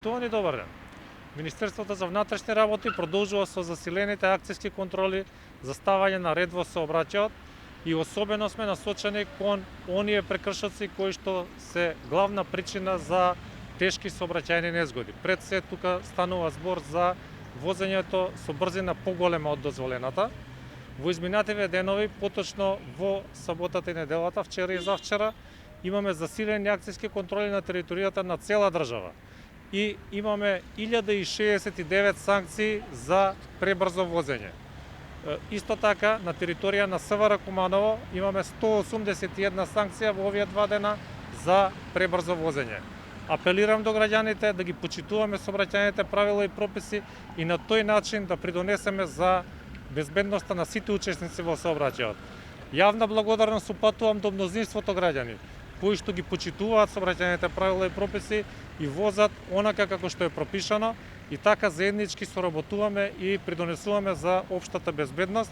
Тоа добар ден. Министерството за внатрешни работи продолжува со засилените акцијски контроли за ставање на ред во сообраќајот и особено сме насочени кон оние прекршоци кои што се главна причина за тешки сообраќајни незгоди. Пред се тука станува збор за возењето со брзина поголема од дозволената. Во изминативе денови, поточно во саботата и неделата, вчера и завчера, имаме засилени акцијски контроли на територијата на цела држава. И имаме 1069 санкции за пребрзо возење. Исто така, на територија на СВР Куманово имаме 181 санкција во овие 2 дена за пребрзо возење. Апелирам до граѓаните да ги почитуваме сообраќајните правила и прописи и на тој начин да придонесеме за безбедноста на сите учесници во сообраќајот. Јавна благодарност упатувам до мнозинството граѓани кои што ги почитуваат сообраќајните правила и прописи и возат онака како што е пропишано и така заеднички соработуваме и придонесуваме за општата безбедност.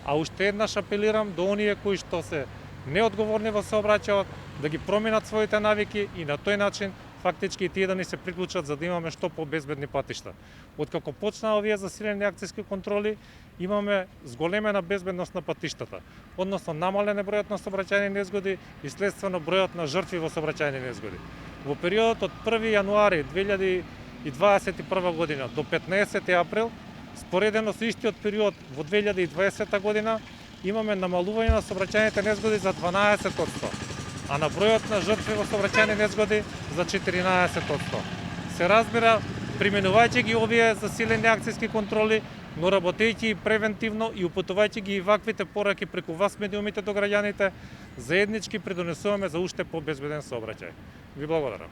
А уште еднаш апелирам до оние кои што се неодговорни во сообраќајот да ги променат своите навики и на тој начин фактички и тие да ни се приклучат за да имаме што побезбедни патишта. Откако почнаа овие засилени акцијски контроли, имаме зголемена безбедност на патиштата, односно намален е бројот на сообраќајни незгоди и следствено бројот на жртви во сообраќајни незгоди. Во периодот од 1 јануари 2021 година до 15 април, споредено со истиот период во 2020 година, имаме намалување на сообраќајните незгоди за 12%, а на бројот на жртви во сообраќајни незгоди за 14%. Се разбира, применувајќи ги овие засилени акцијски контроли, но работејќи и превентивно и упатувајќи ги и ваквите пораки преку вас медиумите до граѓаните, заеднички придонесуваме за уште побезбеден сообраќај. Ви благодарам.